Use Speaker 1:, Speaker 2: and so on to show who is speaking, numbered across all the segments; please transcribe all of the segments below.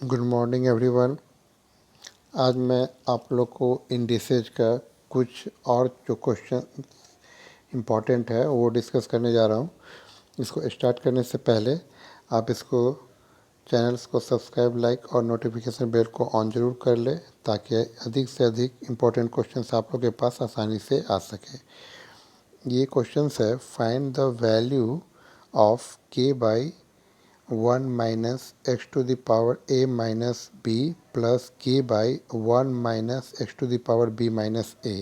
Speaker 1: Good morning everyone. आज मैं आप लोग को इंडिसेज का कुछ और जो क्वेश्चन इम्पॉर्टेंट है वो डिस्कस करने जा रहा हूँ। इसको स्टार्ट करने से पहले आप इसको चैनल्स को सब्सक्राइब, लाइक और नोटिफिकेशन बेल को ऑन ज़रूर कर ले ताकि अधिक से अधिक इम्पोर्टेंट क्वेश्चंस आप लोग के पास आसानी से आ सके। ये क्वेश्चंस है, find the value of k by 1 minus x to the power a minus b plus k by 1 minus x to the power b minus a।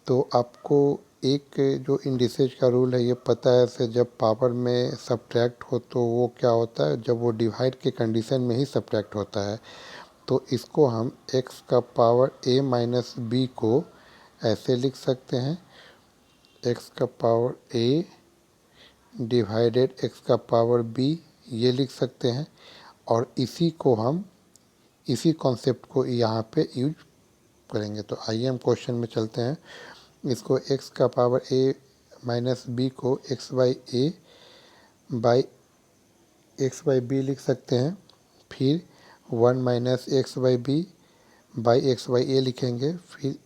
Speaker 1: तो आपको एक जो इंडिसेज का रूल है ये पता है से, जब पावर में सब्ट्रैक्ट हो तो वो क्या होता है, जब वो डिवाइड के कंडीशन में ही सब्ट्रैक्ट होता है। तो इसको हम x का पावर a माइनस बी को ऐसे लिख सकते हैं, x का पावर a डिवाइडेड x का पावर b, ये लिख सकते हैं। और इसी को हम इसी कॉन्सेप्ट को यहाँ पे यूज करेंगे। तो आइए हम क्वेश्चन में चलते हैं। इसको x का पावर a माइनस बी को x बाई बी लिख सकते हैं। फिर 1 minus x by b by x by a लिखेंगे। फिर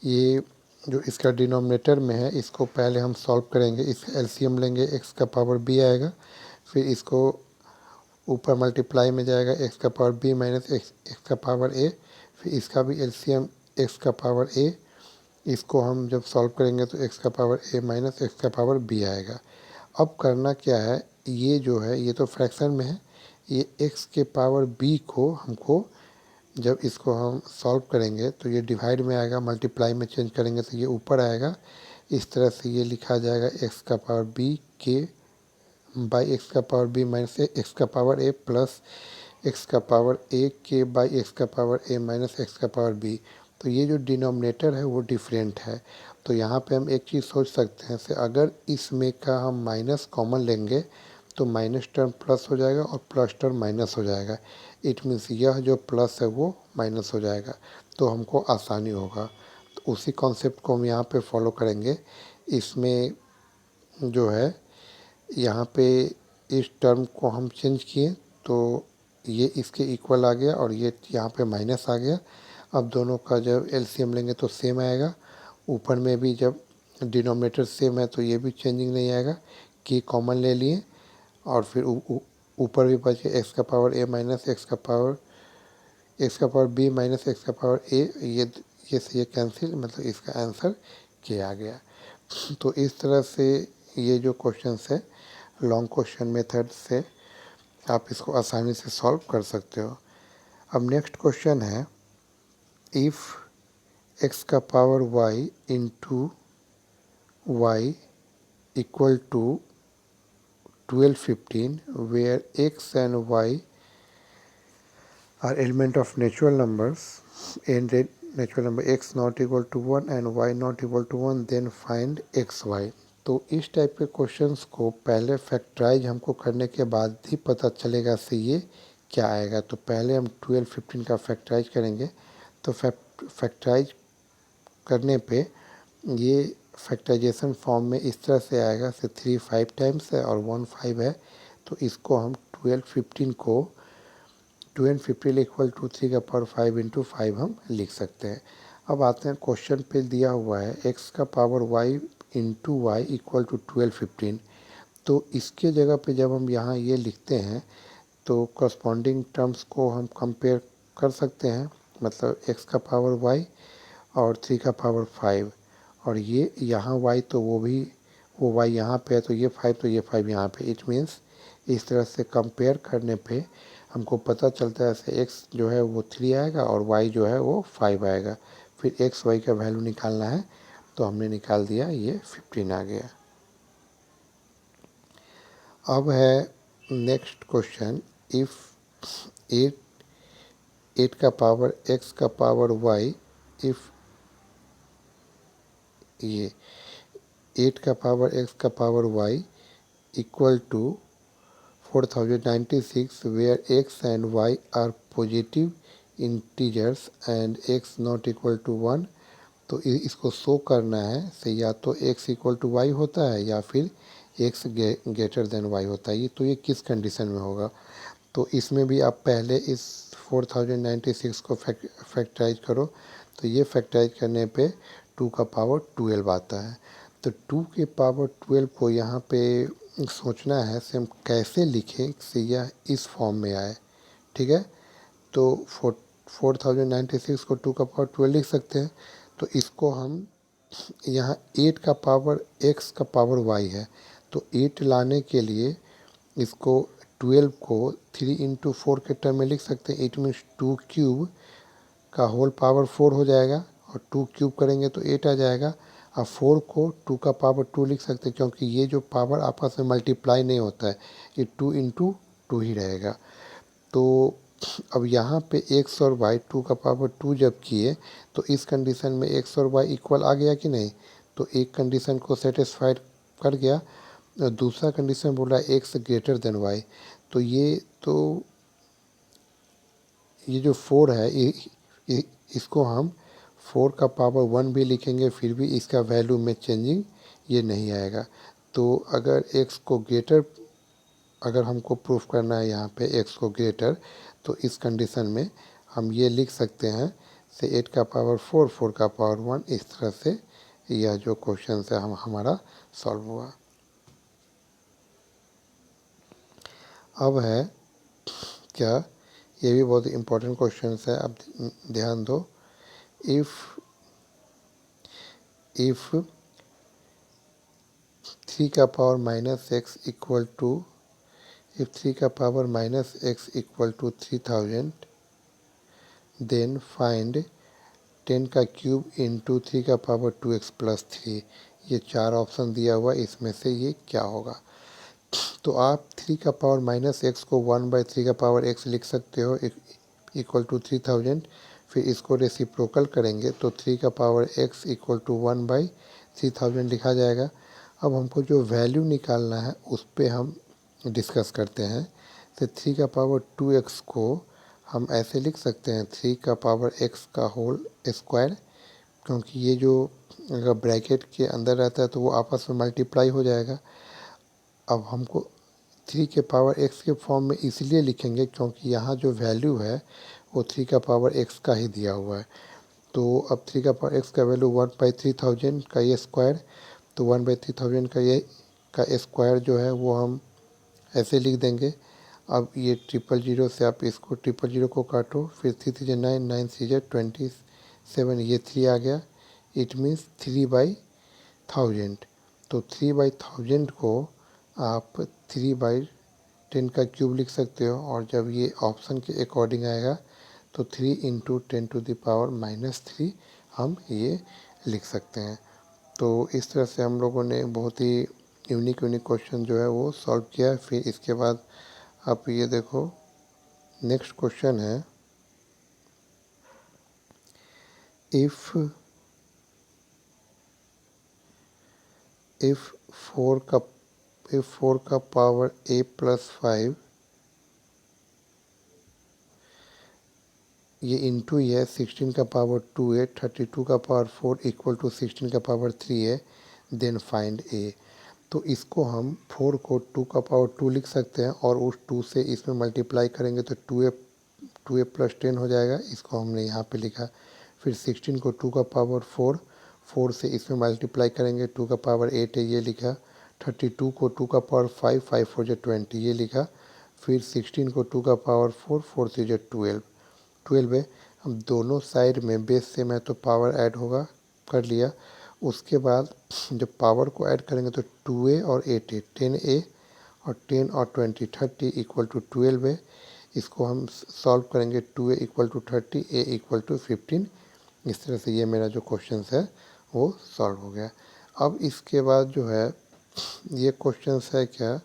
Speaker 1: ये जो इसका डिनोमिनेटर में है इसको पहले हम सॉल्व करेंगे। इसका एलसीएम लेंगे, x का पावर b आएगा। फिर इसको ऊपर मल्टीप्लाई में जाएगा, x का पावर b माइनस एक्स का पावर a। फिर इसका भी एलसीएम x का पावर a। इसको हम जब सॉल्व करेंगे तो x का पावर a माइनस एक्स का पावर b आएगा। अब करना क्या है, ये जो है ये तो फ्रैक्शन में है, ये x के पावर b को हमको जब इसको हम सॉल्व करेंगे तो ये डिवाइड में आएगा, मल्टीप्लाई में चेंज करेंगे तो ये ऊपर आएगा। इस तरह से ये लिखा जाएगा x का पावर b के बाई एक्स का पावर b माइनस एक्स का पावर a प्लस एक्स का पावर a के बाई एक्स का पावर a माइनस एक्स का पावर b। तो ये जो डिनोमिनेटर है वो डिफरेंट है। तो यहाँ पे हम एक चीज़ सोच सकते हैं से, अगर इसमें का हम माइनस कॉमन लेंगे तो माइनस टर्म प्लस हो जाएगा और प्लस टर्म माइनस हो जाएगा। इट मीन्स यह जो प्लस है वो माइनस हो जाएगा, तो हमको आसानी होगा। तो उसी कॉन्सेप्ट को हम यहाँ पे फॉलो करेंगे। इसमें जो है यहाँ पे इस टर्म को हम चेंज किए तो ये इसके इक्वल आ गया और ये यहाँ पे माइनस आ गया। अब दोनों का जब एलसीएम लेंगे तो सेम आएगा। ऊपर में भी जब डिनोमिनेटर सेम है तो ये भी चेंजिंग नहीं आएगा, कि कॉमन ले लिए और फिर ऊपर भी बचे एक्स का पावर a माइनस एक्स का पावर b माइनस एक्स का पावर a। ये से ये कैंसिल, मतलब इसका आंसर के आ गया। तो इस तरह से ये जो क्वेश्चन है लॉन्ग क्वेश्चन मेथड से आप इसको आसानी से सॉल्व कर सकते हो। अब नेक्स्ट क्वेश्चन है, इफ़ x का power y into Y equal to 1215 where x and y are element of natural numbers and then natural number x not equal to 1 and y not equal to 1, then find xy। तो इस type के questions को पहले factorise हमको करने के बाद ही पता चलेगा से ये क्या आएगा। तो पहले हम 1215 का फैक्टराइज करेंगे। तो फैक्टराइज करने पे ये फैक्टराइजेशन फॉर्म में इस तरह से आएगा से 3 5 टाइम्स है और 1 5 है। तो इसको हम 1215 को 1215 इक्वल टू 3 का पावर 5 इंटू 5 हम लिख सकते हैं। अब आते हैं क्वेश्चन पे दिया हुआ है x का power y into Y equal to 1215। तो इसके जगह पे जब हम यहाँ ये लिखते हैं तो करस्पॉन्डिंग टर्म्स को हम कंपेयर कर सकते हैं, मतलब x का पावर y और 3 का पावर 5 और ये यहाँ y तो वो y यहाँ पे है तो ये 5 तो ये 5 यहाँ पे। इट मीन्स इस तरह से कंपेयर करने पे हमको पता चलता है से x जो है वो 3 आएगा और y जो है वो 5 आएगा। फिर x y का वैल्यू निकालना है तो हमने निकाल दिया, ये 15 आ गया। अब है नेक्स्ट क्वेश्चन, इफ़ 8 का पावर x का पावर y, इफ़ ये 8 का पावर x का power y equal to 4096 where x and y are positive integers and x not equal to 1। तो इसको शो करना है से या तो x इक्वल टू वाई होता है या फिर x ग्रेटर देन y होता है। ये तो ये किस कंडीशन में होगा। तो इसमें भी आप पहले इस 4096 को फैक्टराइज करो, तो ये फैक्टराइज करने पे 2 का पावर 12 आता है। तो 2 के पावर 12 को यहाँ पे सोचना है से हम कैसे लिखें से यह इस फॉर्म में आए। ठीक है, तो 4096 को 2 का पावर 12 लिख सकते हैं। तो इसको हम यहाँ 8 का पावर x का पावर y है, तो 8 लाने के लिए इसको 12 को 3 इंटू 4 के टर्म में लिख सकते हैं। 8 मीन्स 2 क्यूब का होल पावर 4 हो जाएगा, और 2 क्यूब करेंगे तो 8 आ जाएगा। अब 4 को 2 का पावर 2 लिख सकते हैं, क्योंकि ये जो पावर आपस में मल्टीप्लाई नहीं होता है, ये 2 इंटू 2 ही रहेगा। तो अब यहाँ पे x और y 2 का पावर 2 जब किए, तो इस कंडीशन में x और y इक्वल आ गया कि नहीं, तो एक कंडीशन को सेटिस्फाइड कर गया। दूसरा कंडीशन बोला x ग्रेटर देन y, तो ये जो 4 है इसको हम 4 का पावर 1 भी लिखेंगे, फिर भी इसका वैल्यू में चेंजिंग ये नहीं आएगा। तो अगर x को ग्रेटर, अगर हमको प्रूफ करना है यहाँ पे x को ग्रेटर, तो इस कंडीशन में हम ये लिख सकते हैं से 8 का पावर 4, 4 का पावर 1, इस तरह से यह जो क्वेश्चन है हमारा सॉल्व हुआ। अब है क्या, ये भी बहुत इम्पोर्टेंट क्वेश्चन है, अब ध्यान दो। इफ 3 का power minus x equal to, if 3 का power minus x equal to 3000, then find 10 का क्यूब इंटू 3 का पावर 2x प्लस 3। ये 4 ऑप्शन दिया हुआ, इसमें से ये क्या होगा। तो आप 3 का पावर माइनस एक्स को 1/3 का पावर x लिख सकते हो, इक्वल टू 3000। फिर इसको रेसिप्रोकल करेंगे तो 3 का पावर x इक्वल टू 1/3000 लिखा जाएगा। अब हमको जो वैल्यू निकालना है उस पर हम डिस्कस करते हैं। तो 3 का पावर 2x को हम ऐसे लिख सकते हैं 3 का पावर x का होल स्क्वायर, क्योंकि ये जो अगर ब्रैकेट के अंदर रहता है तो वो आपस में मल्टीप्लाई हो जाएगा। अब हमको 3 के पावर x के फॉर्म में इसलिए लिखेंगे क्योंकि यहाँ जो वैल्यू है वो 3 का पावर x का ही दिया हुआ है। तो अब 3 का पावर x का वैल्यू 1/3000 का ये स्क्वायर, तो 1/3000 का स्क्वायर जो है वो हम ऐसे लिख देंगे। अब ये 000 से आप इसको 000 को काटो, फिर 3 3 9, 9 3 27, ये 3 आ गया। It means 3/1000। तो 3/1000 को आप 3/10 का क्यूब लिख सकते हो, और जब ये ऑप्शन के अकॉर्डिंग आएगा तो 3 इंटू 10⁻³ हम ये लिख सकते हैं। तो इस तरह से हम लोगों ने बहुत ही यूनिक क्वेश्चन जो है वो सॉल्व किया। फिर इसके बाद आप ये देखो, नेक्स्ट क्वेश्चन है, इफ़ 4 का पावर a प्लस 5, ये इंटू है 16 का पावर 2 है, 32 का पावर 4 इक्वल टू 16 का पावर 3 है, देन फाइंड a। तो इसको हम 4 को 2 का पावर 2 लिख सकते हैं, और उस 2 से इसमें मल्टीप्लाई करेंगे तो 2a प्लस 10 हो जाएगा, इसको हमने यहाँ पे लिखा। फिर 16 को 2 का पावर 4, 4 से इसमें मल्टीप्लाई करेंगे 2 का पावर 8 है, ये लिखा। 32 को 2 का पावर 5, 5 4 जो 20, ये लिखा। फिर 16 को 2 का पावर 4, 4 3 जो 12 है। हम दोनों साइड में बेस से मैं तो पावर ऐड होगा कर लिया। उसके बाद जब पावर को ऐड करेंगे तो 2a और 8a, 10a और 10 और 20, 30 इक्वल टू 12 है। इसको हम सॉल्व करेंगे, 2a equal to 30, a equal to 15। इस तरह से ये मेरा जो क्वेश्चन है वो सॉल्व हो गया। अब इसके बाद जो है ये क्वेश्चन है क्या,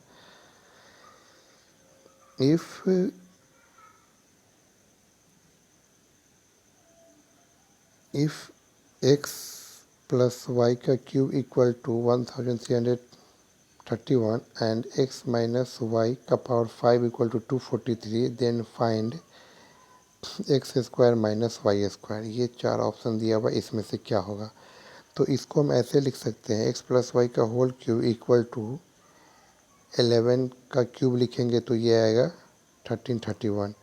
Speaker 1: इफ़ x प्लस y का cube equal to 1331 and x minus y का power 5 equal to 243, then find x square minus y square. ये 4 ऑप्शन दिया हुआ, इसमें से क्या होगा। तो इसको हम ऐसे लिख सकते हैं, x प्लस वाई का होल क्यूब इक्वल टू 11 का क्यूब लिखेंगे तो ये आएगा 1331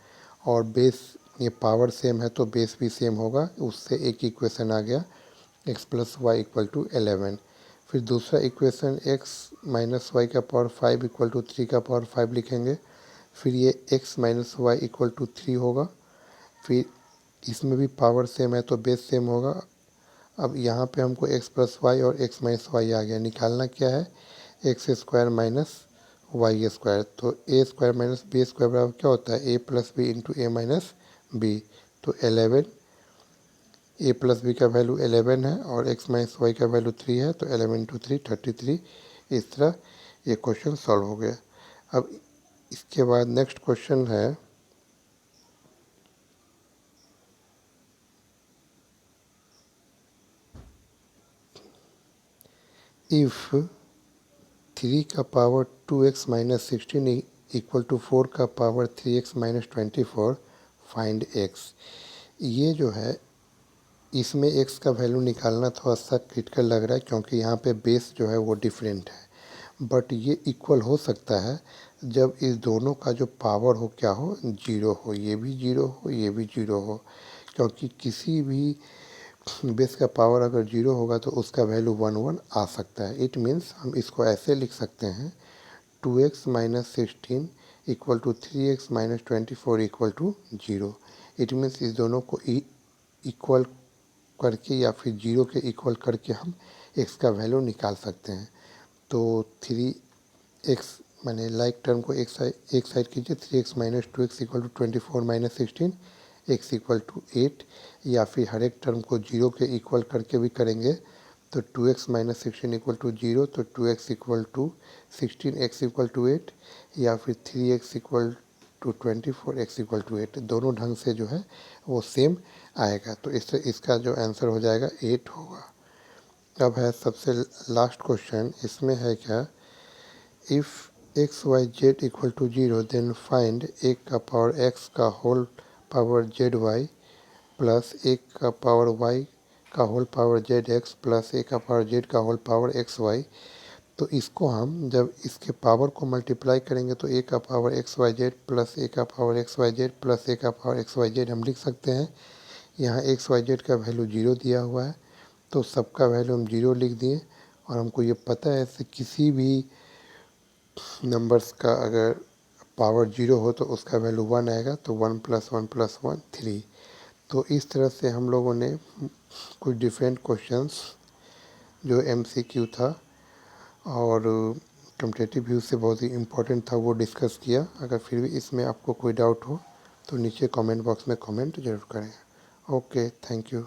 Speaker 1: और बेस ये पावर सेम है तो बेस भी सेम होगा, उससे एक इक्वेशन आ गया x plus y equal to 11। फिर दूसरा इक्वेशन x माइनस वाई का पावर 5 इक्वल टू 3 का पावर 5 लिखेंगे। फिर ये x minus y equal to 3 होगा। फिर इसमें भी पावर सेम है तो बेस सेम होगा। अब यहाँ पे हमको x प्लस वाई और x माइनस वाई आ गया, निकालना क्या है x square minus y square. तो a square minus b square बराबर क्या होता है a plus b into a minus b. तो 11 ए प्लस बी का वैल्यू 11 है और एक्स माइनस वाई का वैल्यू 3 है, तो 11 इंटू 3 33। इस तरह ये क्वेश्चन सॉल्व हो गया। अब इसके बाद नेक्स्ट क्वेश्चन है इफ़ 3 का power 2x minus 16 equal to 4 का power 3x minus 24 find x। ये जो है इसमें x का वैल्यू निकालना थोड़ा सा क्रिटिकल लग रहा है क्योंकि यहाँ पे बेस जो है वो डिफरेंट है, बट ये इक्वल हो सकता है जब इस दोनों का जो पावर हो क्या हो जीरो हो, ये भी जीरो हो ये भी जीरो हो। क्योंकि किसी भी बेस का पावर अगर जीरो होगा तो उसका वैल्यू 1 आ सकता है। इट मीन्स हम इसको ऐसे लिख सकते हैं 2x minus 16 equal to 3x minus 24 equal to zero. It means इस दोनों को इक्वल करके या फिर जीरो के इक्वल करके हम x का वैल्यू निकाल सकते हैं। तो 3x माने लाइक टर्म को एक साइड कीजिए, 3x minus 2x equal to 24 minus 16 x equal to 8, या फिर हर एक टर्म को जीरो के इक्वल करके भी करेंगे तो 2x minus 16 equal to zero, तो 2x equal to 16 x equal to 8, या फिर 3x equal to 24 x equal to 8। दोनों ढंग से जो है वो सेम आएगा, तो इससे इसका जो आंसर हो जाएगा 8 होगा। अब है सबसे लास्ट क्वेश्चन, इसमें है क्या if x y z equal to zero then find एक का पावर एक्स का whole power z y plus एक का पावर वाई का whole power z x plus एक का पावर जेड का होल पावर एक्स वाई। तो इसको हम जब इसके पावर को मल्टीप्लाई करेंगे तो ए का power x y z plus a का power x y z plus a का पावर एक्स वाई जेड हम लिख सकते हैं। यहाँ एक्स वाई जेड का वैल्यू जीरो दिया हुआ है तो सबका वैल्यू हम जीरो लिख दिए, और हमको ये पता है ऐसे किसी भी नंबर्स का अगर पावर जीरो हो तो उसका वैल्यू 1 आएगा, तो 1 प्लस 1 प्लस 1 3। तो इस तरह से हम लोगों ने कुछ डिफरेंट क्वेश्चंस जो MCQ था और कम्पिटिटिव व्यू से बहुत ही इम्पोर्टेंट था वो डिस्कस किया। अगर फिर भी इसमें आपको कोई डाउट हो तो नीचे कमेंट बॉक्स में कमेंट ज़रूर करें। Okay, thank you.